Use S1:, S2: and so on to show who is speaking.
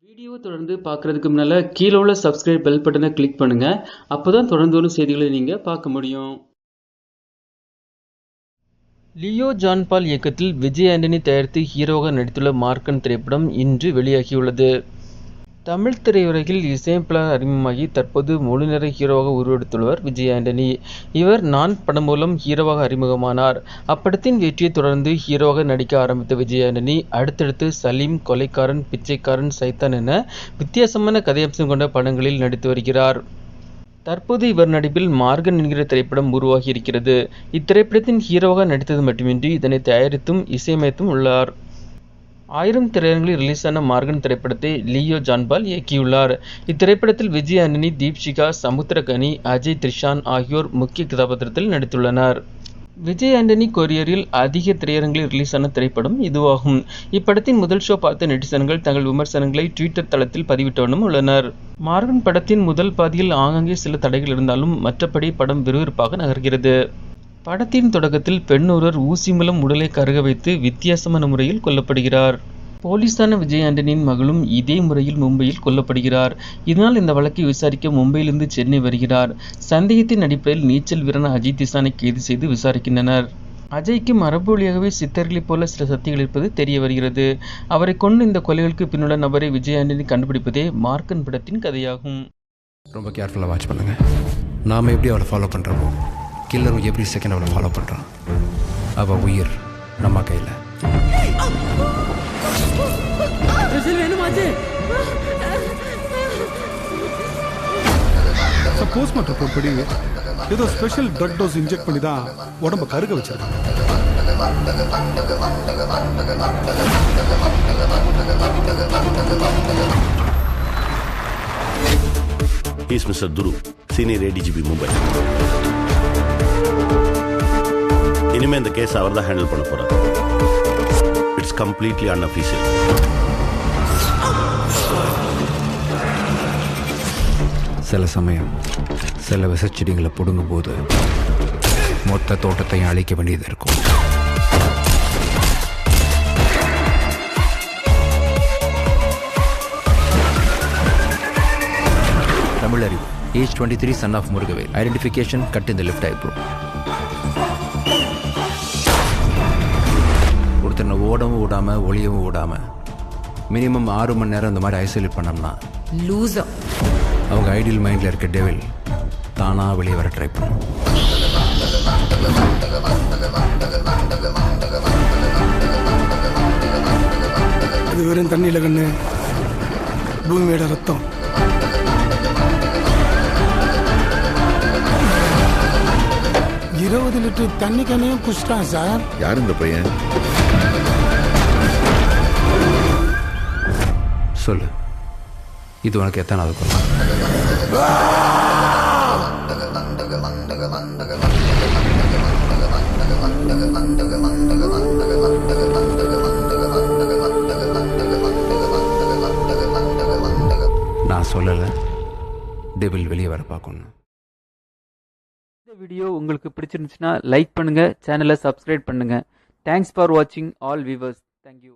S1: Video தொடர்ந்து பார்க்குறதுக்கு முன்னால் கீழே உள்ள சப்ஸ்கிரைப் பெல் பட்டனை கிளிக் பண்ணுங்கள். அப்போ தான் தொடர்ந்து வரும் செய்திகளை நீங்கள் பார்க்க முடியும். லியோ ஜான் பால் இயக்கத்தில் விஜய் ஆண்டனி தயாரித்து ஹீரோவாக நடித்துள்ள மார்க்கன் திரைப்படம் இன்று வெளியாகியுள்ளது. தமிழ் திரையுலகில் இசையமைப்பாளர் அறிமுகமாகி தற்போது முழுநேர ஹீரோவாக உருவெடுத்துள்ளவர் விஜய் ஆண்டனி. இவர் நான் படம் மூலம் ஹீரோவாக அறிமுகமானார். அப்படத்தின் வெற்றியை தொடர்ந்து ஹீரோவாக நடிக்க ஆரம்பித்த விஜய் ஆண்டனி அடுத்தடுத்து சலீம், கொலைக்காரன், பிச்சைக்காரன், சைத்தான் என வித்தியாசமான கதையம்சம் கொண்ட படங்களில் நடித்து வருகிறார். தற்போது இவர் நடிப்பில் மார்கன் என்கிற திரைப்படம் உருவாகி இருக்கிறது. இத்திரைப்படத்தின் ஹீரோவாக நடித்தது மட்டுமின்றி இதனை தயாரித்தும் இசையமைத்தும் உள்ளார். 1000 திரையரங்கில் ரிலீஸான மார்கன் திரைப்படத்தை லியோ ஜான் பால் இயக்கியுள்ளார். இத்திரைப்படத்தில் விஜய் ஆண்டனி, தீப்ஷிகா, சமுத்திரகனி, அஜய் திரிஷான் ஆகியோர் முக்கிய கதாபாத்திரத்தில் நடித்துள்ளனர். விஜய் ஆண்டனி கொரியரில் அதிக திரையரங்கில் ரிலீஸான திரைப்படம் இதுவாகும். இப்படத்தின் முதல் ஷோ பார்த்த நெட்டிசன்கள் தங்கள் விமர்சனங்களை ட்விட்டர் தளத்தில் பதிவிட்டவண்ணம் உள்ளனர். மார்கன் படத்தின் முதல் பாதியில் ஆங்காங்கே சில தடைகள் இருந்தாலும் மற்றபடி படம் விறுவிறுப்பாக நகர்கிறது. படத்தின் தொடக்கத்தில் பெண் ஒருவர் ஊசி மூலம் உடலை கருக வைத்து வித்தியாசமான முறையில் கொல்லப்படுகிறார். போலீஸான விஜய் ஆண்டனியின் மகளும் இதே முறையில் மும்பையில் கொல்லப்படுகிறார். இதனால் இந்த வழக்கை விசாரிக்க மும்பையிலிருந்து சென்னை வருகிறார். சந்தேகத்தின் அடிப்படையில் நீச்சல் வீரர் அஜய் திரிஷானை கைது செய்து விசாரிக்கின்றனர். அஜய்க்கு மரபு வழியாகவே சித்தர்களைப் போல சில சக்திகள் இருப்பது தெரிய வருகிறது. அவரை கொண்டு இந்த கொலைகளுக்கு பின்னுள்ள நபரை விஜய் ஆண்டனி கண்டுபிடிப்பதே மார்க்கன் படத்தின் கதையாகும்.
S2: ரொம்ப கேர்ஃபுல்லாக வாட்ச் பண்ணுங்க. நாம எப்படி அவளை ஃபாலோ பண்ணுறோமோ கில்லரும் எவ்ரி செகண்ட் அவளை ஃபாலோ பண்ணுறான். அவள் உயிர் நம்ம கையில்.
S3: போஸ்ட்மார்ட்டம் ரிப்போர்ட் படி ஏதோ ஸ்பெஷல் ட்ரக் டோஸ் இன்ஜெக்ட் பண்ணி தான் உடம்ப கருக வச்சிருக்காங்க.
S4: He's Mr. Dhuru, Senior ADGP Mumbai. இனிமே இந்த கேஸ் அவர் தான் ஹேண்டில் பண்ண போறார். It's completely unofficial.
S2: சில சமயம் சில விசச்செடிகளை பிடுங்கும் போது மொத்த தோட்டத்தையும் அழிக்க வேண்டியது இருக்கும். Tamil Arivu. Age 23, son of Murugavel. Identification cut in the left eyebrow. ஒருத்தனை ஓடவும் விடாம ஒளியவும் விடாம மினிமம் 6 மணி நேரம் இந்த மாதிரி ஐசோலேட் பண்ணோம்னா
S5: லூசர்
S2: அவங்க ஐடியல் மைண்டில் இருக்க டெவில் தானாக வெளியே வர ட்ரை பண்ணும்.
S3: அது வெறும் தண்ணியில் கண்ணு, பூமியோட ரத்தம். இருபது லிட்டர் தண்ணி கண்ணையும் குடிச்சிட்டான் சார்.
S6: யார் இந்த பையன்?
S2: சொல்லு, இது உனக்கு எத்தனாவது கொலை? நான் சொல்லலை, டெவில் வெளியே வர பார்க்கணும்.
S1: இந்த வீடியோ உங்களுக்கு பிடிச்சிருந்துச்சுன்னா லைக் பண்ணுங்க, சேனலை சப்ஸ்கிரைப் பண்ணுங்க. தேங்க்ஸ் ஃபார் வாட்சிங் ஆல் வியூவர்ஸ். தேங்க்யூ.